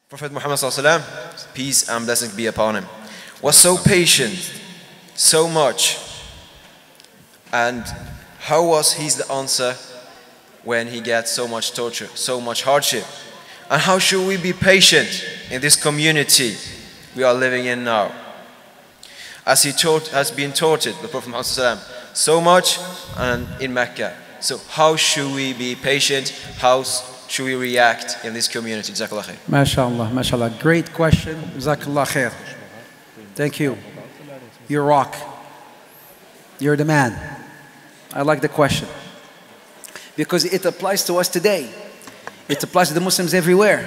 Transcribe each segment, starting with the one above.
Prophet Muhammad ﷺ, peace and blessings be upon him, was so patient, so much. And how was his answer when he gets so much torture, so much hardship? And how should we be patient in this community we are living in now? As he has been tortured, the Prophet Muhammad ﷺ, so much and in Mecca. So how should we be patient? How should we react in this community? Jazakallah khair. MashaAllah, MashaAllah. Great question. Jazakallah khair. Thank you. You're rock. You're the man. I like the question. Because it applies to us today. It applies to the Muslims everywhere.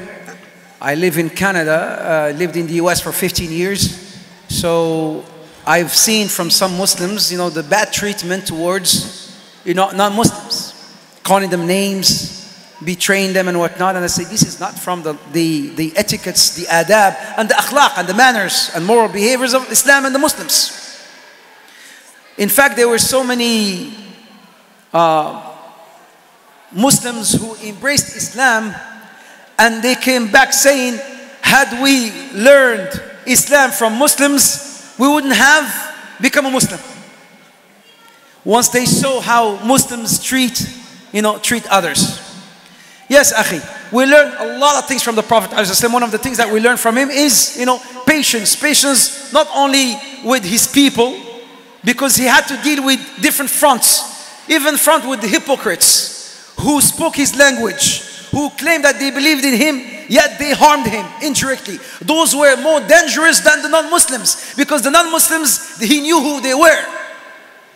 I live in Canada, lived in the US for 15 years. So I've seen from some Muslims, the bad treatment towards, non-Muslims. Calling them names, betraying them and whatnot. And I say, this is not from the etiquettes, the adab, and the akhlaq, and the manners, and moral behaviors of Islam and the Muslims. In fact, there were so many Muslims who embraced Islam, and they came back saying, had we learned Islam from Muslims, we wouldn't have become a Muslim. Once they saw how Muslims treat others. Yes, Akhi, we learn a lot of things from the Prophet. One of the things that we learn from him is, patience. Patience not only with his people, because he had to deal with different fronts. Even front with the hypocrites who spoke his language, who claimed that they believed in him, yet they harmed him indirectly. Those were more dangerous than the non-Muslims, because the non-Muslims, he knew who they were.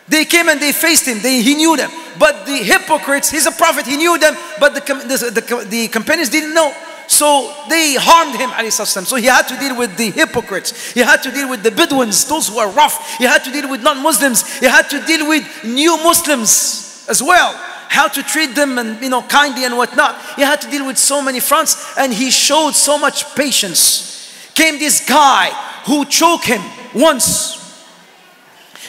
They came and they faced him, he knew them. But the hypocrites, he's a prophet, he knew them, but the companions didn't know. So they harmed him, so he had to deal with the hypocrites. He had to deal with the Bedouins, those who are rough. He had to deal with non-Muslims. He had to deal with new Muslims as well. How to treat them and kindly and whatnot. He had to deal with so many fronts, and he showed so much patience. Came this guy who choked him once.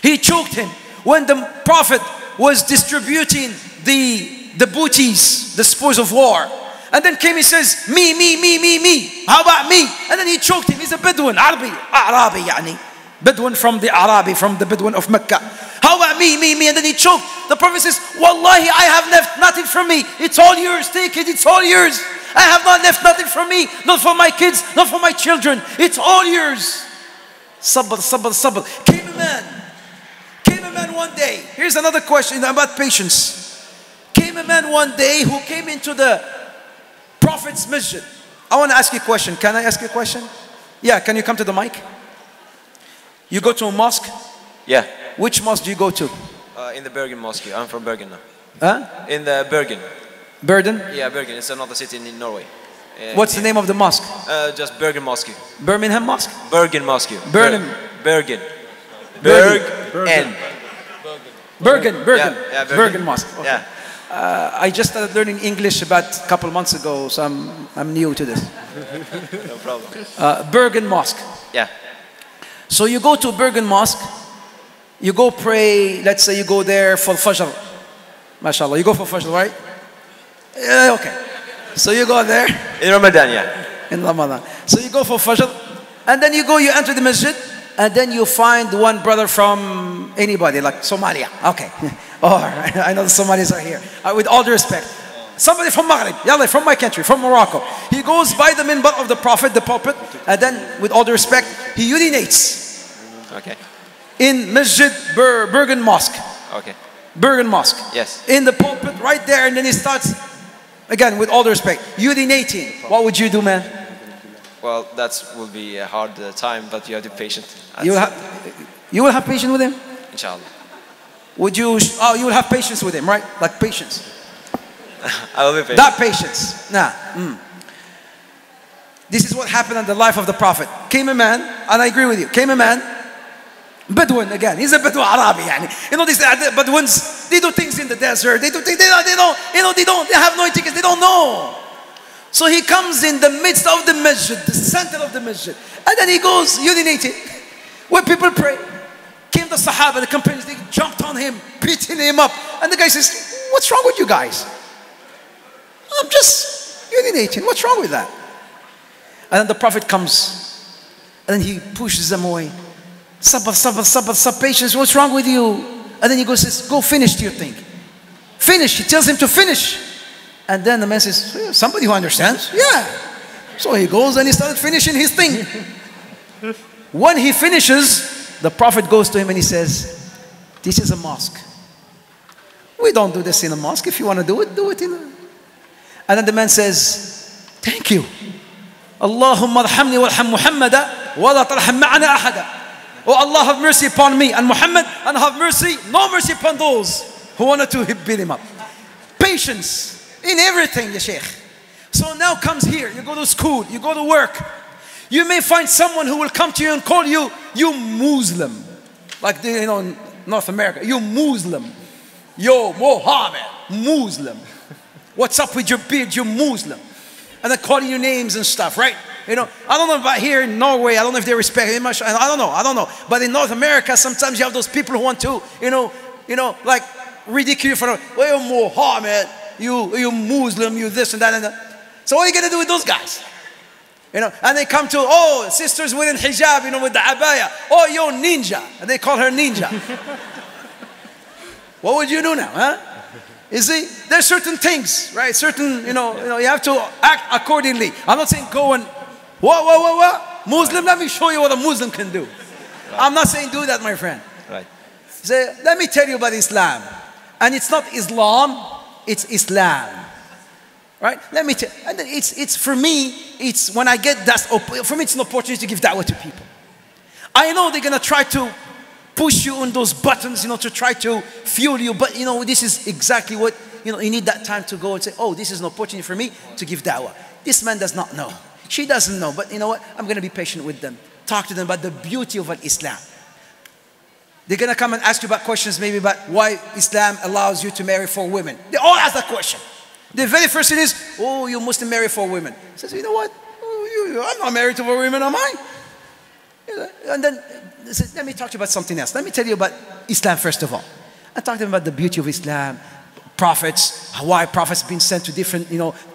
He choked him when the Prophet was distributing the booties, the spoils of war. And then came, he says, me. How about me? And then he choked him. He's a Bedouin, Arabi yani. Bedouin from the Bedouin of Mecca. How about me? And then he choked. The Prophet says, Wallahi, I have left nothing from me. It's all yours. Take it. It's all yours. I have not left nothing from me. Not for my kids, not for my children. It's all yours. Sabr. Came a man one day. Here's another question about patience. Came a man one day who came into the Prophet's masjid. I want to ask you a question. Can I ask you a question? Yeah, can you come to the mic? You go to a mosque? Yeah. Which mosque do you go to? In the Bergen Mosque. I'm from Bergen now. Huh? In the Bergen. Bergen? Yeah, Bergen. It's another city in Norway. What's the name of the mosque? Just Bergen Mosque. Birmingham Mosque? Bergen Mosque. Bergen. Bergen. Bergen Mosque. Okay. Yeah. I just started learning English about a couple of months ago, so I'm new to this. No problem. Bergen Mosque. Yeah. So you go to Bergen Mosque, you go pray, let's say you go there for Fajr. MashaAllah, you go for Fajr, right? Yeah, okay. So you go there. In Ramadan, yeah. In Ramadan. So you go for Fajr, and then you enter the masjid, and then you find one brother from anybody, like Somalia. Okay. All right. I know the Somalis are here. With all due respect. Somebody from Maghreb, from my country, from Morocco. He goes by the minbar of the Prophet, the pulpit, and then, with all due respect, he urinates. Okay. In Masjid Bergen Mosque. Okay. Bergen Mosque. Yes. In the pulpit, right there, and then he starts, again, with all due respect, urinating. What would you do, man? Well, that will be a hard time, but you have to be patient. You will have patience with him? Inshallah. You will have patience with him, right? Like patience. I will be patient. That patience. Nah. This is what happened in the life of the Prophet. Came a man, and I agree with you. Came a man, Bedouin again. He's a Bedouin Arabi. These Bedouins, they do things in the desert. They have no tickets. They don't know. So he comes in the midst of the masjid, the center of the masjid, and then he goes urinating where people pray. Came the Sahaba, the companions, they jumped on him, beating him up, and the guy says, "What's wrong with you guys?" "I'm just urinating. What's wrong with that?" And then the Prophet comes, and then he pushes them away. Sabr, sabr, sabr, sabr, patience, what's wrong with you? And then he goes, go finish your thing. Finish, he tells him to finish. And then the man says, somebody who understands? Yeah. So he goes and he started finishing his thing. When he finishes, the Prophet goes to him and he says, this is a mosque. We don't do this in a mosque. If you want to do it in a... And then the man says, thank you. Allahumma arhamni warham Muhammada wa la tarham ma'ana ahada. Oh Allah, have mercy upon me and Muhammad, and have mercy, no mercy upon those who wanted to beat him up. Patience in everything, ya Sheikh. So now comes here, you go to school, you go to work. You may find someone who will come to you and call you, you Muslim. Like, in North America, you Muslim. Yo, Mohammed, Muslim. What's up with your beard, you Muslim? And they're calling you names and stuff, right? I don't know about here in Norway, I don't know if they respect it much. I don't know. But in North America, sometimes you have those people who want to, like ridicule for, well, Mohammed, you Muslim, you this and that and that. So what are you going to do with those guys? And they come to, oh, sisters wearing hijab, with the abaya. Oh, yo, ninja. And they call her ninja. What would you do now, huh? You see, there's certain things, right? Certain, you have to act accordingly. I'm not saying go and, what? Muslim, let me show you what a Muslim can do. Right. I'm not saying do that, my friend. Right. Say, let me tell you about Islam. And it's not Islam, it's Islam. Right? Let me tell you. And it's for me, it's when I get that, for me it's an opportunity to give da'wah to people. I know they're going to try to push you on those buttons, to try to fuel you. But, this is exactly what, you need that time to go and say, oh, this is an opportunity for me to give da'wah. This man does not know. She doesn't know. But you know what? I'm going to be patient with them. Talk to them about the beauty of Islam. They're going to come and ask you about questions maybe about why Islam allows you to marry 4 women. They all ask that question. The very first thing is, oh, you Muslim marry 4 women. He says, you know what? I'm not married to 4 women, am I? And then, let me talk to you about something else. Let me tell you about Islam first of all. I talk to them about the beauty of Islam, prophets, why prophets being sent to different,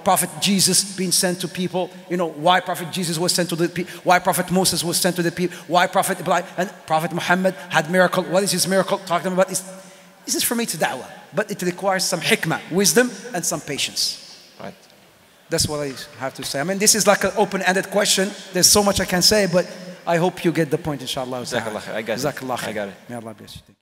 Prophet Jesus being sent to people, why Prophet Jesus was sent to the people, why Prophet Moses was sent to the people, why Prophet Ibrahim and Prophet Muhammad had miracle. What is his miracle? Talk to them about this. This is for me to da'wah, but it requires some hikmah, wisdom, and some patience. Right. That's what I have to say. I mean, this is like an open-ended question. There's so much I can say, but I hope you get the point, inshallah. I got it. May Allah bless you.